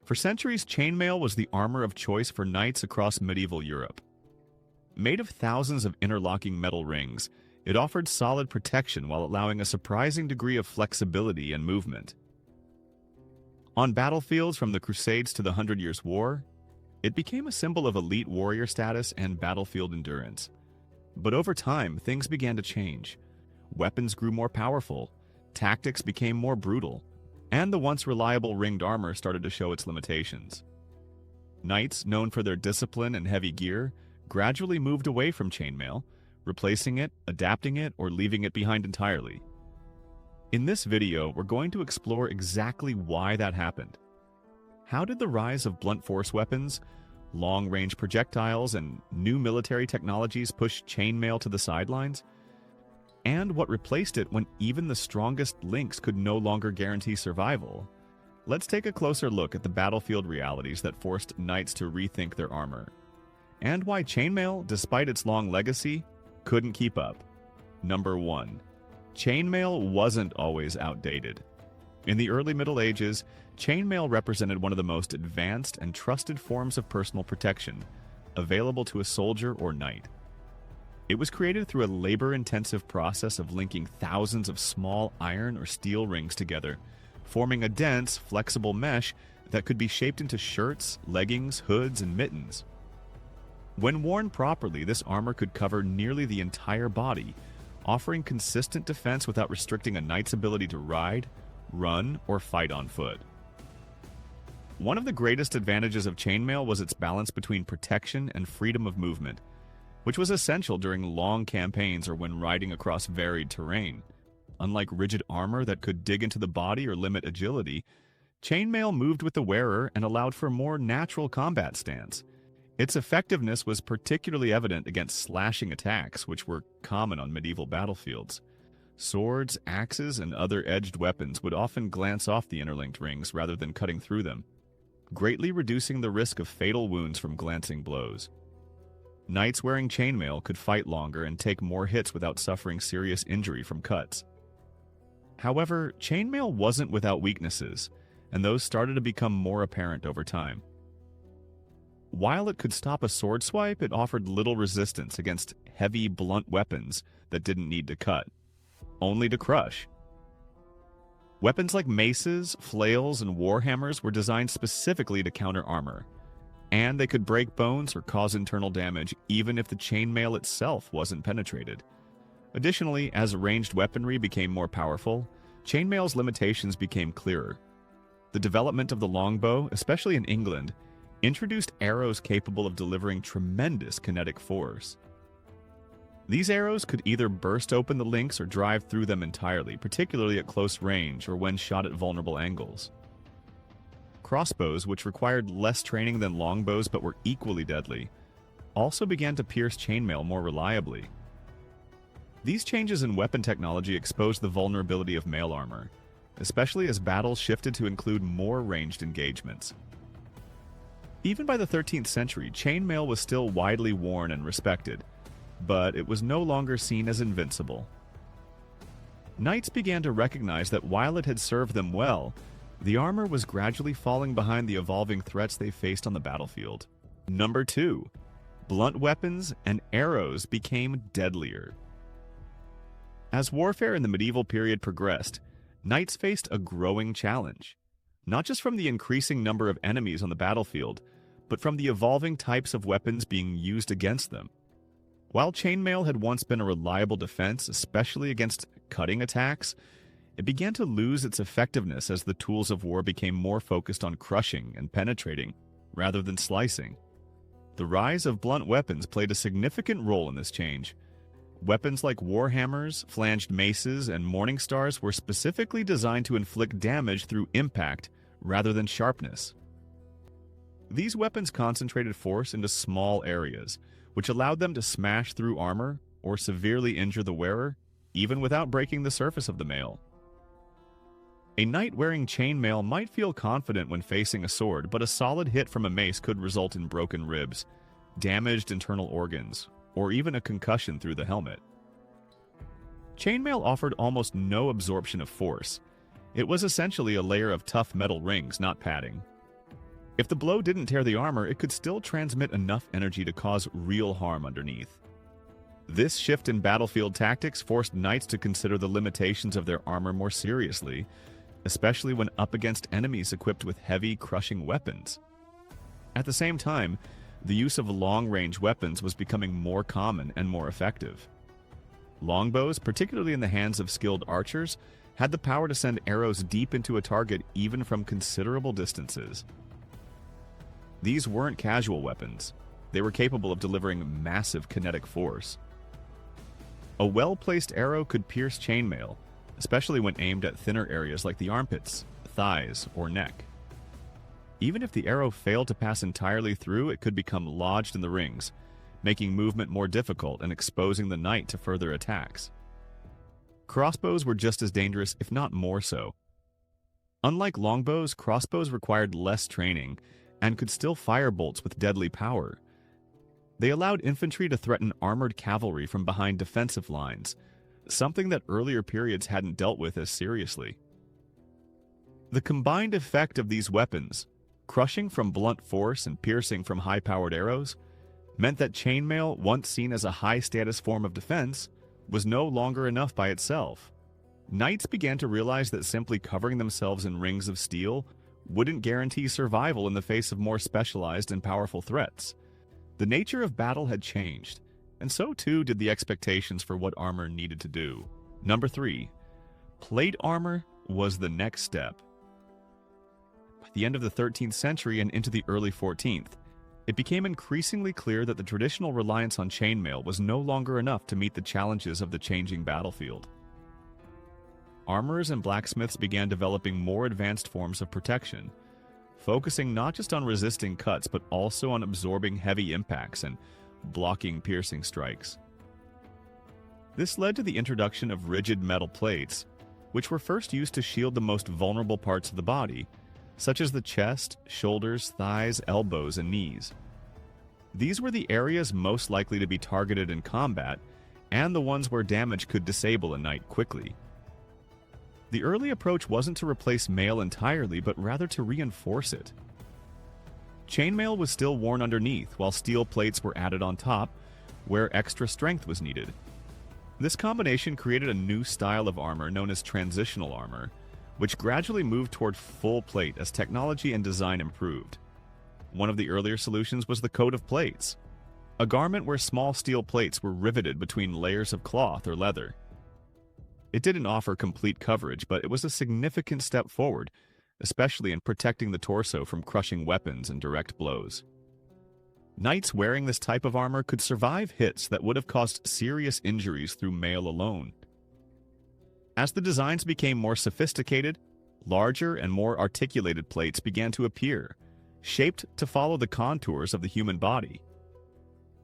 For centuries, chainmail was the armor of choice for knights across medieval Europe. Made of thousands of interlocking metal rings, it offered solid protection while allowing a surprising degree of flexibility and movement. On battlefields from the Crusades to the Hundred Years' War, it became a symbol of elite warrior status and battlefield endurance. But over time, things began to change. Weapons grew more powerful, tactics became more brutal, and the once reliable ringed armor started to show its limitations. Knights, known for their discipline and heavy gear, gradually moved away from chainmail, replacing it, adapting it, or leaving it behind entirely. In this video, we're going to explore exactly why that happened. How did the rise of blunt force weapons, long-range projectiles, and new military technologies push chainmail to the sidelines? And what replaced it when even the strongest links could no longer guarantee survival? Let's take a closer look at the battlefield realities that forced knights to rethink their armor, and why chainmail, despite its long legacy, couldn't keep up. Number 1. Chainmail wasn't always outdated. In the early Middle Ages, chainmail represented one of the most advanced and trusted forms of personal protection available to a soldier or knight. It was created through a labor-intensive process of linking thousands of small iron or steel rings together, forming a dense, flexible mesh that could be shaped into shirts, leggings, hoods, and mittens. When worn properly, this armor could cover nearly the entire body, offering consistent defense without restricting a knight's ability to ride, run, or fight on foot. One of the greatest advantages of chainmail was its balance between protection and freedom of movement, which was essential during long campaigns or when riding across varied terrain. Unlike rigid armor that could dig into the body or limit agility, chainmail moved with the wearer and allowed for a more natural combat stance. Its effectiveness was particularly evident against slashing attacks, which were common on medieval battlefields. Swords, axes, and other edged weapons would often glance off the interlinked rings rather than cutting through them, greatly reducing the risk of fatal wounds from glancing blows. Knights wearing chainmail could fight longer and take more hits without suffering serious injury from cuts. However, chainmail wasn't without weaknesses, and those started to become more apparent over time. While it could stop a sword swipe, it offered little resistance against heavy, blunt weapons that didn't need to cut, only to crush. Weapons like maces, flails, and warhammers were designed specifically to counter armor, and they could break bones or cause internal damage even if the chainmail itself wasn't penetrated. Additionally, as ranged weaponry became more powerful, chainmail's limitations became clearer. The development of the longbow, especially in England, introduced arrows capable of delivering tremendous kinetic force. These arrows could either burst open the links or drive through them entirely, particularly at close range or when shot at vulnerable angles. Crossbows, which required less training than longbows but were equally deadly, also began to pierce chainmail more reliably. These changes in weapon technology exposed the vulnerability of mail armor, especially as battles shifted to include more ranged engagements. Even by the 13th century, chainmail was still widely worn and respected, but it was no longer seen as invincible. Knights began to recognize that while it had served them well, the armor was gradually falling behind the evolving threats they faced on the battlefield. Number 2. Blunt weapons and arrows became deadlier. As warfare in the medieval period progressed, knights faced a growing challenge, not just from the increasing number of enemies on the battlefield, but from the evolving types of weapons being used against them. While chainmail had once been a reliable defense, especially against cutting attacks, it began to lose its effectiveness as the tools of war became more focused on crushing and penetrating, rather than slicing. The rise of blunt weapons played a significant role in this change. Weapons like warhammers, flanged maces, and morning stars were specifically designed to inflict damage through impact rather than sharpness. These weapons concentrated force into small areas, which allowed them to smash through armor or severely injure the wearer, even without breaking the surface of the mail. A knight wearing chainmail might feel confident when facing a sword, but a solid hit from a mace could result in broken ribs, damaged internal organs, or even a concussion through the helmet. Chainmail offered almost no absorption of force. It was essentially a layer of tough metal rings, not padding. If the blow didn't tear the armor, it could still transmit enough energy to cause real harm underneath. This shift in battlefield tactics forced knights to consider the limitations of their armor more seriously, especially when up against enemies equipped with heavy, crushing weapons. At the same time, the use of long-range weapons was becoming more common and more effective. Longbows, particularly in the hands of skilled archers, had the power to send arrows deep into a target even from considerable distances. These weren't casual weapons. They were capable of delivering massive kinetic force. A well-placed arrow could pierce chainmail, especially when aimed at thinner areas like the armpits, thighs, or neck. Even if the arrow failed to pass entirely through, it could become lodged in the rings, making movement more difficult and exposing the knight to further attacks. Crossbows were just as dangerous, if not more so. Unlike longbows, crossbows required less training and could still fire bolts with deadly power. They allowed infantry to threaten armored cavalry from behind defensive lines, something that earlier periods hadn't dealt with as seriously. The combined effect of these weapons, crushing from blunt force and piercing from high-powered arrows, meant that chainmail, once seen as a high-status form of defense, was no longer enough by itself. Knights began to realize that simply covering themselves in rings of steel wouldn't guarantee survival in the face of more specialized and powerful threats. The nature of battle had changed, and so too did the expectations for what armor needed to do. Number 3. Plate armor was the next step. By the end of the 13th century and into the early 14th, it became increasingly clear that the traditional reliance on chainmail was no longer enough to meet the challenges of the changing battlefield. Armorers and blacksmiths began developing more advanced forms of protection, focusing not just on resisting cuts but also on absorbing heavy impacts and blocking piercing strikes. This led to the introduction of rigid metal plates, which were first used to shield the most vulnerable parts of the body, such as the chest, shoulders, thighs, elbows, and knees. These were the areas most likely to be targeted in combat, and the ones where damage could disable a knight quickly. The early approach wasn't to replace mail entirely, but rather to reinforce it. Chainmail was still worn underneath, while steel plates were added on top, where extra strength was needed. This combination created a new style of armor known as transitional armor, which gradually moved toward full plate as technology and design improved. One of the earlier solutions was the coat of plates, a garment where small steel plates were riveted between layers of cloth or leather. It didn't offer complete coverage, but it was a significant step forward, especially in protecting the torso from crushing weapons and direct blows. Knights wearing this type of armor could survive hits that would have caused serious injuries through mail alone. As the designs became more sophisticated, larger and more articulated plates began to appear, shaped to follow the contours of the human body.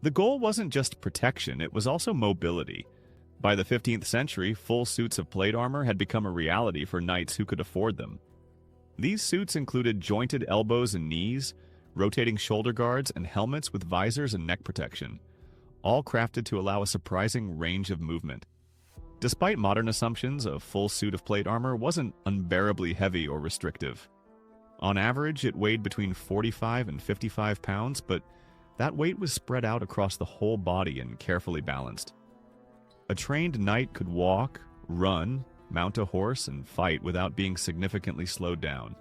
The goal wasn't just protection, it was also mobility. By the 15th century, full suits of plate armor had become a reality for knights who could afford them. These suits included jointed elbows and knees, rotating shoulder guards, and helmets with visors and neck protection, all crafted to allow a surprising range of movement. Despite modern assumptions, a full suit of plate armor wasn't unbearably heavy or restrictive. On average, it weighed between 45 and 55 pounds, but that weight was spread out across the whole body and carefully balanced. A trained knight could walk, run, mount a horse, and fight without being significantly slowed down.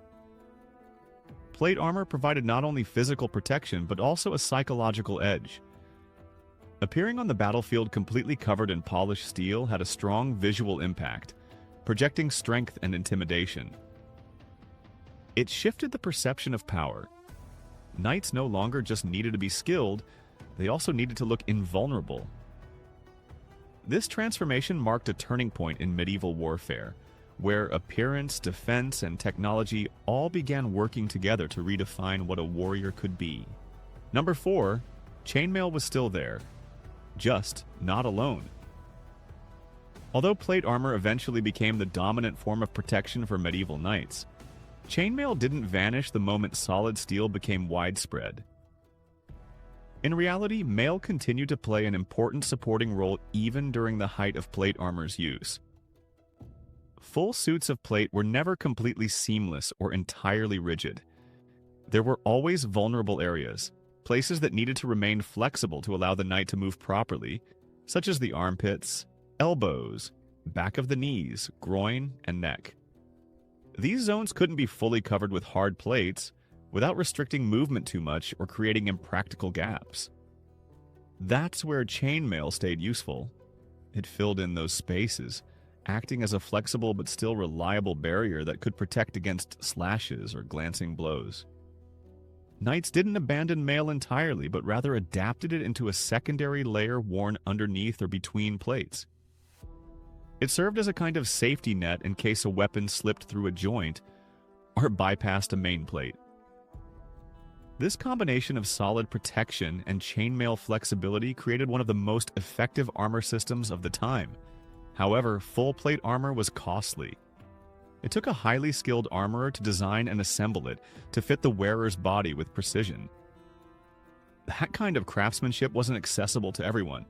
Plate armor provided not only physical protection, but also a psychological edge. Appearing on the battlefield completely covered in polished steel had a strong visual impact, projecting strength and intimidation. It shifted the perception of power. Knights no longer just needed to be skilled, they also needed to look invulnerable. This transformation marked a turning point in medieval warfare, where appearance, defense, and technology all began working together to redefine what a warrior could be. Number 4, chainmail was still there, just not alone. Although plate armor eventually became the dominant form of protection for medieval knights, chainmail didn't vanish the moment solid steel became widespread. In reality, mail continued to play an important supporting role even during the height of plate armor's use. Full suits of plate were never completely seamless or entirely rigid. There were always vulnerable areas, places that needed to remain flexible to allow the knight to move properly, such as the armpits, elbows, back of the knees, groin, and neck. These zones couldn't be fully covered with hard plates without restricting movement too much or creating impractical gaps. That's where chainmail stayed useful. It filled in those spaces, acting as a flexible but still reliable barrier that could protect against slashes or glancing blows. Knights didn't abandon mail entirely, but rather adapted it into a secondary layer worn underneath or between plates. It served as a kind of safety net in case a weapon slipped through a joint or bypassed a main plate. This combination of solid protection and chainmail flexibility created one of the most effective armor systems of the time. However, full-plate armor was costly. It took a highly skilled armorer to design and assemble it to fit the wearer's body with precision. That kind of craftsmanship wasn't accessible to everyone.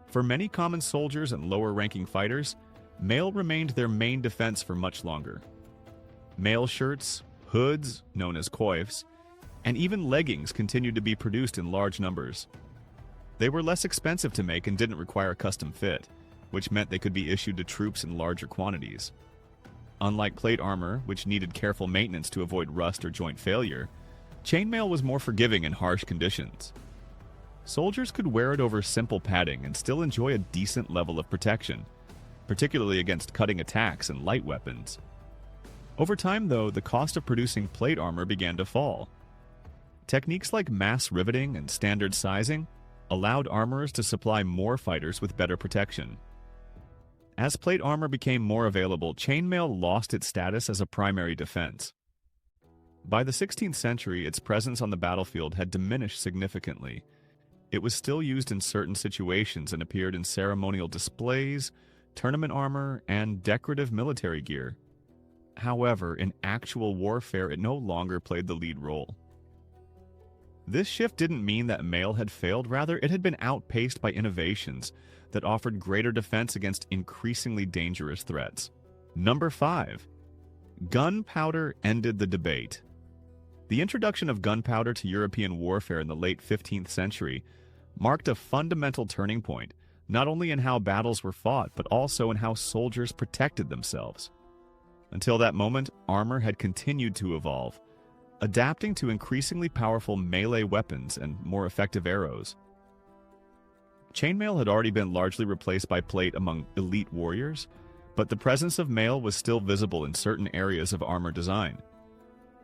For many common soldiers and lower-ranking fighters, mail remained their main defense for much longer. Mail shirts, hoods, known as coifs, and even leggings continued to be produced in large numbers. They were less expensive to make and didn't require a custom fit, which meant they could be issued to troops in larger quantities. Unlike plate armor, which needed careful maintenance to avoid rust or joint failure, chainmail was more forgiving in harsh conditions. Soldiers could wear it over simple padding and still enjoy a decent level of protection, particularly against cutting attacks and light weapons. Over time, though, the cost of producing plate armor began to fall. Techniques like mass riveting and standard sizing allowed armorers to supply more fighters with better protection. As plate armor became more available, chainmail lost its status as a primary defense. By the 16th century, its presence on the battlefield had diminished significantly. It was still used in certain situations and appeared in ceremonial displays, tournament armor, and decorative military gear. However, in actual warfare, it no longer played the lead role. This shift didn't mean that mail had failed, rather it had been outpaced by innovations that offered greater defense against increasingly dangerous threats. Number 5. Gunpowder ended the debate. The introduction of gunpowder to European warfare in the late 15th century marked a fundamental turning point, not only in how battles were fought, but also in how soldiers protected themselves. Until that moment, armor had continued to evolve, adapting to increasingly powerful melee weapons and more effective arrows. Chainmail had already been largely replaced by plate among elite warriors, but the presence of mail was still visible in certain areas of armor design.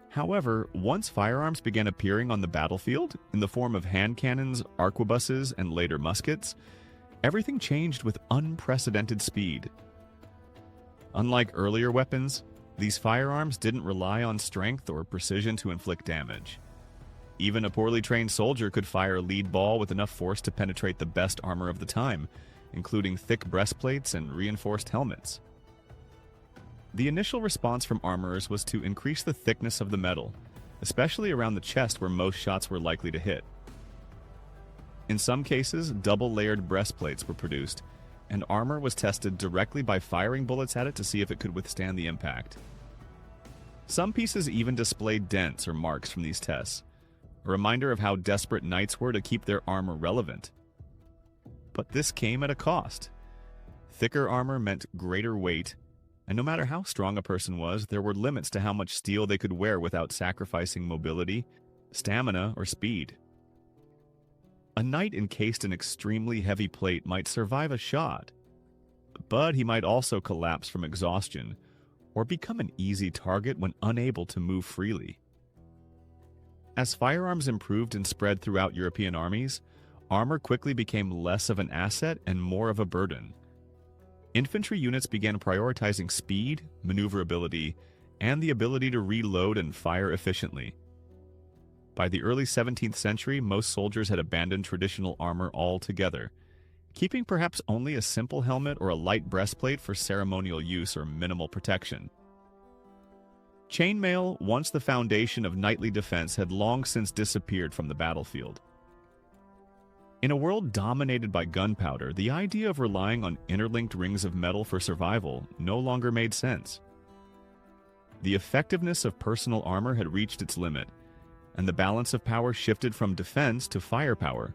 However, once firearms began appearing on the battlefield in the form of hand cannons, arquebuses, and later muskets, everything changed with unprecedented speed. Unlike earlier weapons, these firearms didn't rely on strength or precision to inflict damage. Even a poorly trained soldier could fire a lead ball with enough force to penetrate the best armor of the time, including thick breastplates and reinforced helmets. The initial response from armorers was to increase the thickness of the metal, especially around the chest where most shots were likely to hit. In some cases, double-layered breastplates were produced, and armor was tested directly by firing bullets at it to see if it could withstand the impact. Some pieces even displayed dents or marks from these tests, a reminder of how desperate knights were to keep their armor relevant. But this came at a cost. Thicker armor meant greater weight, and no matter how strong a person was, there were limits to how much steel they could wear without sacrificing mobility, stamina, or speed. A knight encased in extremely heavy plate might survive a shot, but he might also collapse from exhaustion or become an easy target when unable to move freely. As firearms improved and spread throughout European armies, armor quickly became less of an asset and more of a burden. Infantry units began prioritizing speed, maneuverability, and the ability to reload and fire efficiently. By the early 17th century, most soldiers had abandoned traditional armor altogether, keeping perhaps only a simple helmet or a light breastplate for ceremonial use or minimal protection. Chainmail, once the foundation of knightly defense, had long since disappeared from the battlefield. In a world dominated by gunpowder, the idea of relying on interlinked rings of metal for survival no longer made sense. The effectiveness of personal armor had reached its limit, and the balance of power shifted from defense to firepower,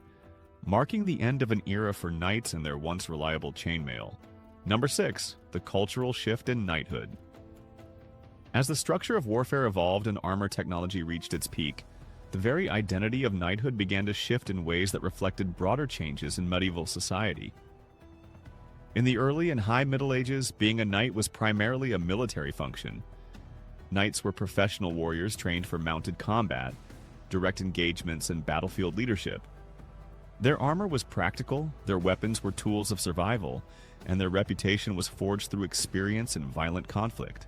marking the end of an era for knights and their once reliable chainmail. Number 6. The cultural shift in knighthood. As the structure of warfare evolved and armor technology reached its peak, the very identity of knighthood began to shift in ways that reflected broader changes in medieval society. In the early and high Middle Ages, being a knight was primarily a military function. Knights were professional warriors trained for mounted combat, direct engagements, and battlefield leadership. Their armor was practical, their weapons were tools of survival, and their reputation was forged through experience in violent conflict.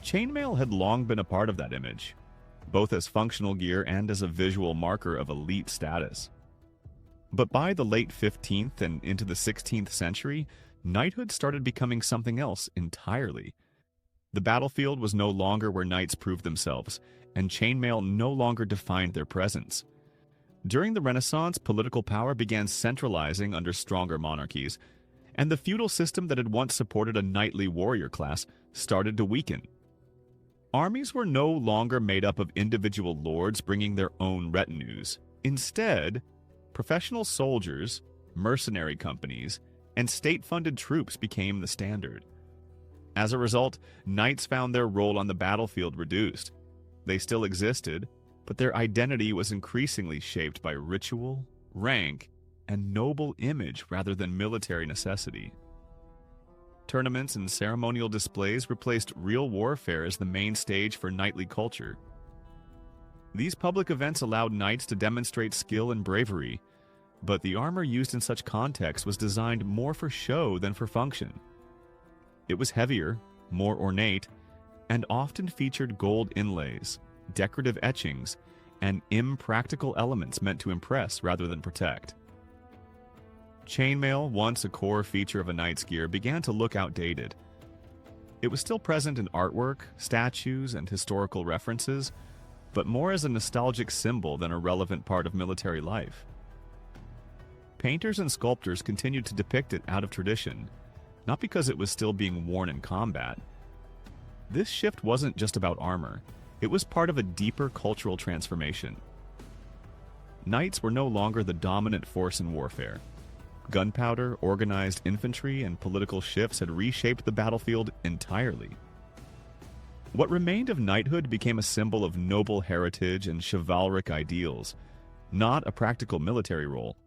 Chainmail had long been a part of that image, both as functional gear and as a visual marker of elite status. But by the late 15th and into the 16th century, knighthood started becoming something else entirely. The battlefield was no longer where knights proved themselves, and chainmail no longer defined their presence. During the Renaissance, political power began centralizing under stronger monarchies, and the feudal system that had once supported a knightly warrior class started to weaken. Armies were no longer made up of individual lords bringing their own retinues. Instead, professional soldiers, mercenary companies, and state-funded troops became the standard. As a result, knights found their role on the battlefield reduced. They still existed, but their identity was increasingly shaped by ritual, rank, and noble image rather than military necessity. Tournaments and ceremonial displays replaced real warfare as the main stage for knightly culture. These public events allowed knights to demonstrate skill and bravery, but the armor used in such contexts was designed more for show than for function. It was heavier, more ornate, and often featured gold inlays, decorative etchings, and impractical elements meant to impress rather than protect. Chainmail, once a core feature of a knight's gear, began to look outdated. It was still present in artwork, statues, and historical references, but more as a nostalgic symbol than a relevant part of military life. Painters and sculptors continued to depict it out of tradition, not because it was still being worn in combat. This shift wasn't just about armor, it was part of a deeper cultural transformation. Knights were no longer the dominant force in warfare. Gunpowder, organized infantry, and political shifts had reshaped the battlefield entirely. What remained of knighthood became a symbol of noble heritage and chivalric ideals, not a practical military role.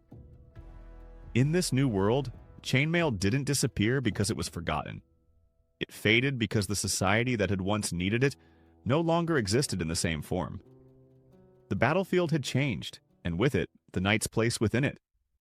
In this new world, chainmail didn't disappear because it was forgotten. It faded because the society that had once needed it no longer existed in the same form. The battlefield had changed, and with it, the knight's place within it.